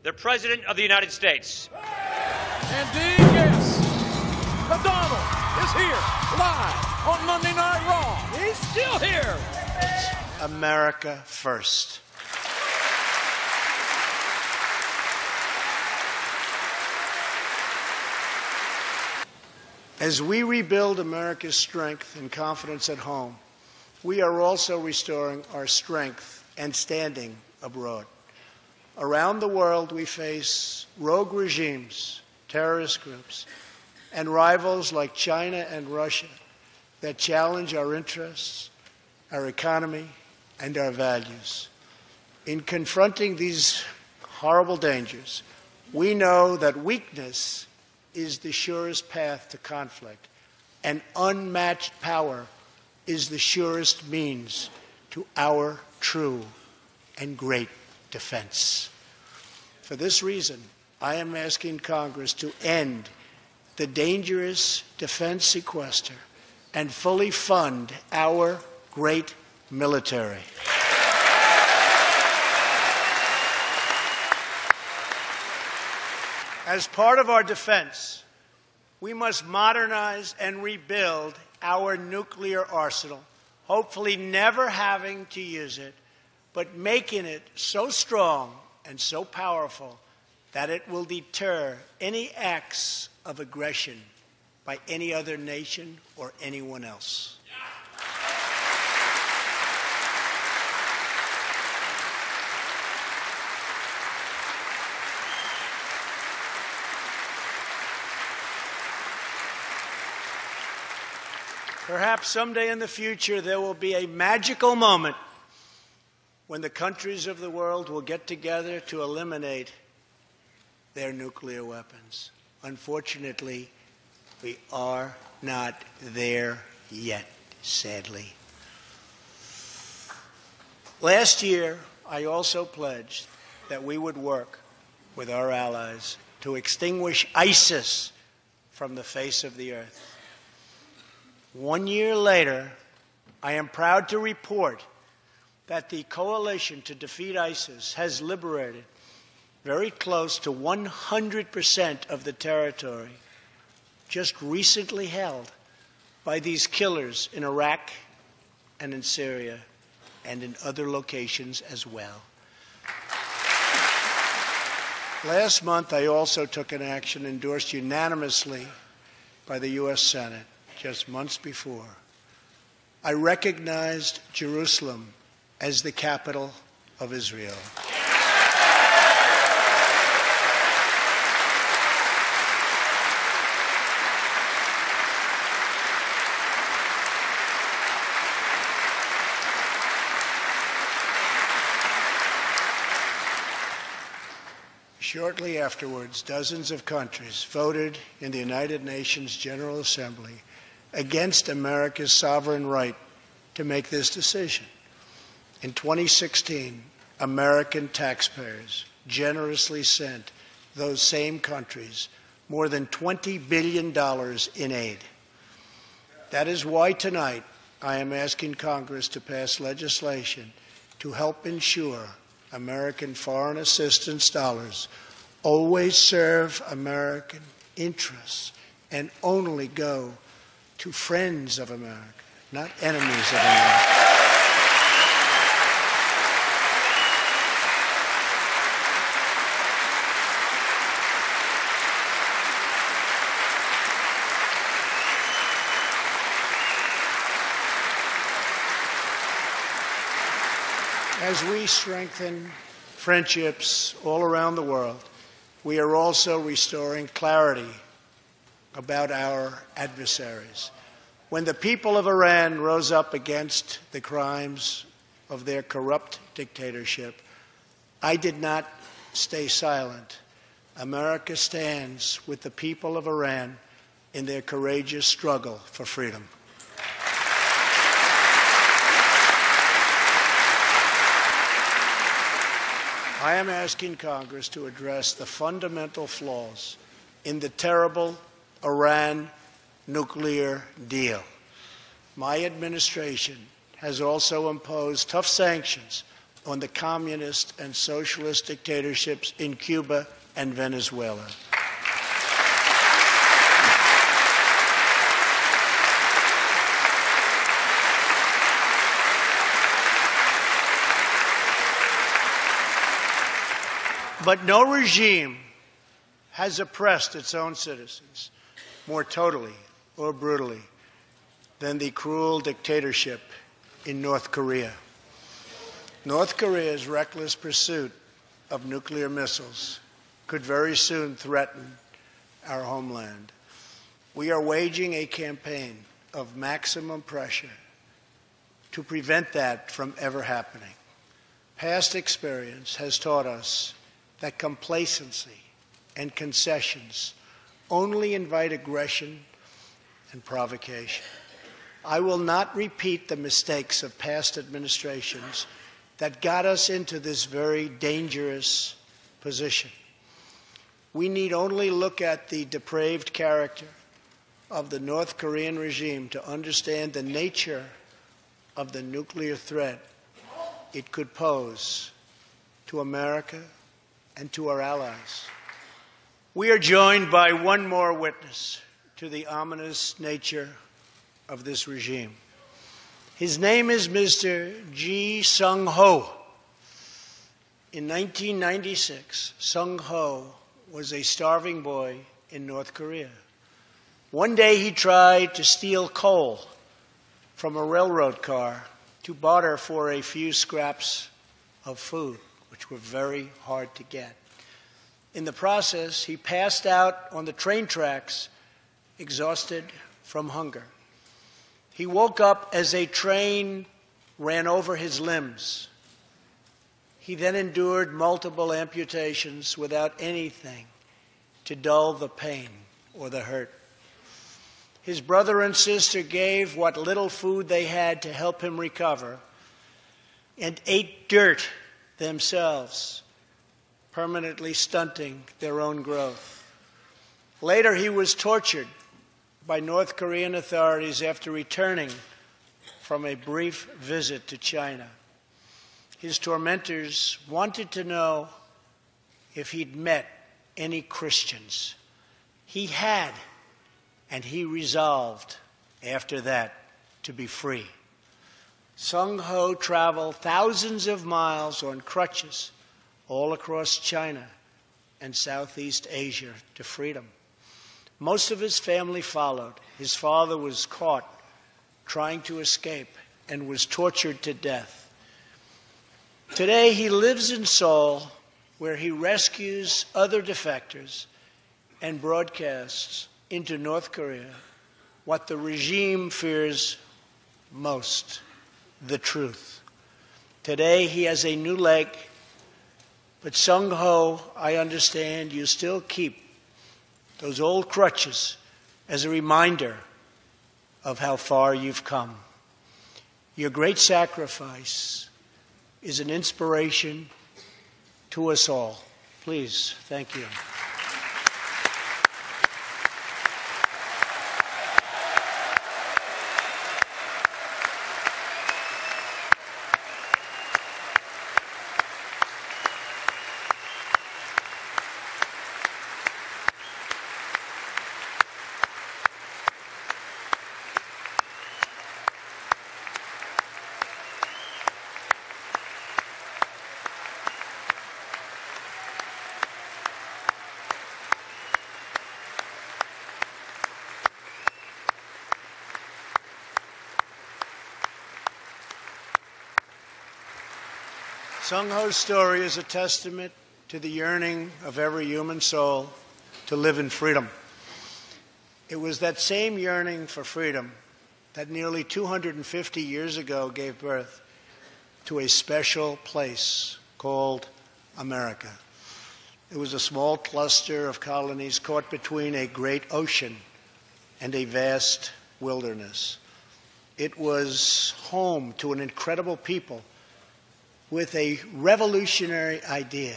the President of the United States. Indeed, yes. The Donald is here, live on Monday Night Raw. He's still here. America first. As we rebuild America's strength and confidence at home, we are also restoring our strength and standing abroad. Around the world, we face rogue regimes, terrorist groups, and rivals like China and Russia that challenge our interests, our economy, and our values. In confronting these horrible dangers, we know that weakness is the surest path to conflict, and unmatched power is the surest means to our true and great defense. For this reason, I am asking Congress to end the dangerous defense sequester and fully fund our great military. As part of our defense, we must modernize and rebuild our nuclear arsenal, hopefully never having to use it, but making it so strong and so powerful that it will deter any acts of aggression by any other nation or anyone else. Perhaps someday in the future there will be a magical moment when the countries of the world will get together to eliminate their nuclear weapons. Unfortunately, we are not there yet, sadly. Last year, I also pledged that we would work with our allies to extinguish ISIS from the face of the earth. 1 year later, I am proud to report that the coalition to defeat ISIS has liberated very close to 100% of the territory just recently held by these killers in Iraq and in Syria and in other locations as well. Last month, I also took an action endorsed unanimously by the U.S. Senate just months before. I recognized Jerusalem as the capital of Israel. Shortly afterwards, dozens of countries voted in the United Nations General Assembly against America's sovereign right to make this decision. In 2016, American taxpayers generously sent those same countries more than $20 billion in aid. That is why tonight I am asking Congress to pass legislation to help ensure American foreign assistance dollars always serve American interests and only go to friends of America, not enemies of America. As we strengthen friendships all around the world, we are also restoring clarity about our adversaries. When the people of Iran rose up against the crimes of their corrupt dictatorship, I did not stay silent. America stands with the people of Iran in their courageous struggle for freedom. I am asking Congress to address the fundamental flaws in the terrible Iran nuclear deal. My administration has also imposed tough sanctions on the communist and socialist dictatorships in Cuba and Venezuela. But no regime has oppressed its own citizens more totally or brutally than the cruel dictatorship in North Korea. North Korea's reckless pursuit of nuclear missiles could very soon threaten our homeland. We are waging a campaign of maximum pressure to prevent that from ever happening. Past experience has taught us that complacency and concessions only invite aggression and provocation. I will not repeat the mistakes of past administrations that got us into this very dangerous position. We need only look at the depraved character of the North Korean regime to understand the nature of the nuclear threat it could pose to America and to our allies. We are joined by one more witness to the ominous nature of this regime. His name is Mr. Ji Sung-ho. In 1996, Sung-ho was a starving boy in North Korea. One day he tried to steal coal from a railroad car to barter for a few scraps of food, which were very hard to get. In the process, he passed out on the train tracks, exhausted from hunger. He woke up as a train ran over his limbs. He then endured multiple amputations without anything to dull the pain or the hurt. His brother and sister gave what little food they had to help him recover and ate dirt themselves, permanently stunting their own growth. Later, he was tortured by North Korean authorities after returning from a brief visit to China. His tormentors wanted to know if he'd met any Christians. He had, and he resolved after that to be free. Sung-ho traveled thousands of miles on crutches all across China and Southeast Asia to freedom. Most of his family followed. His father was caught trying to escape and was tortured to death. Today he lives in Seoul, where he rescues other defectors and broadcasts into North Korea what the regime fears most: the truth. Today he has a new leg, but Sung-ho, I understand you still keep those old crutches as a reminder of how far you've come. Your great sacrifice is an inspiration to us all. Please, thank you. Sung-ho's story is a testament to the yearning of every human soul to live in freedom. It was that same yearning for freedom that nearly 250 years ago gave birth to a special place called America. It was a small cluster of colonies caught between a great ocean and a vast wilderness. It was home to an incredible people with a revolutionary idea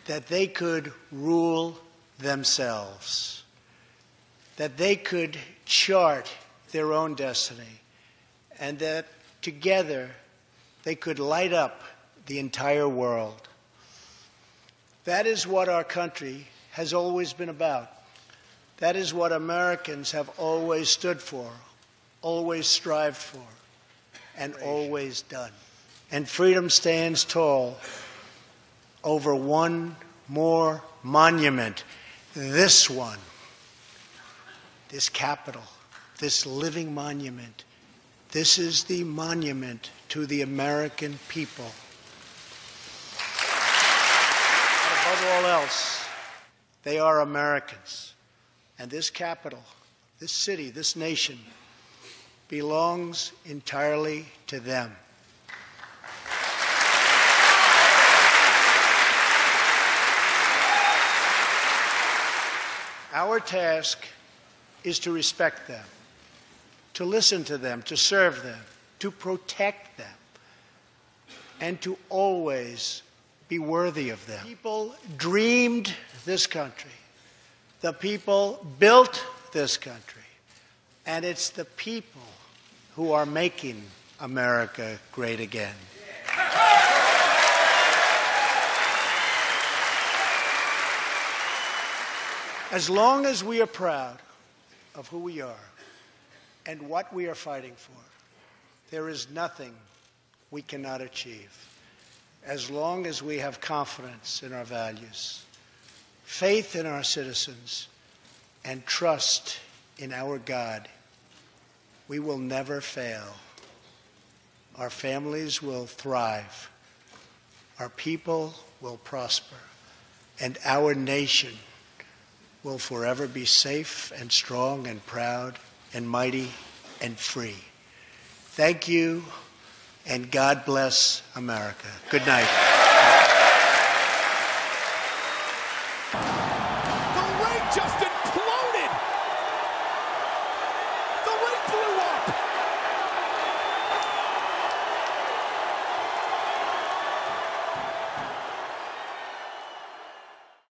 that they could rule themselves, that they could chart their own destiny, and that together they could light up the entire world. That is what our country has always been about. That is what Americans have always stood for, always strived for, and always done. And freedom stands tall over one more monument, this one, this Capitol, this living monument. This is the monument to the American people. But above all else, they are Americans. And this Capitol, this city, this nation, belongs entirely to them. Our task is to respect them, to listen to them, to serve them, to protect them, and to always be worthy of them. People dreamed this country. The people built this country. And it's the people who are making America great again. As long as we are proud of who we are and what we are fighting for, there is nothing we cannot achieve. As long as we have confidence in our values, faith in our citizens, and trust in our God, we will never fail. Our families will thrive. Our people will prosper. And our nation will forever be safe and strong and proud and mighty and free. Thank you, and God bless America. Good night.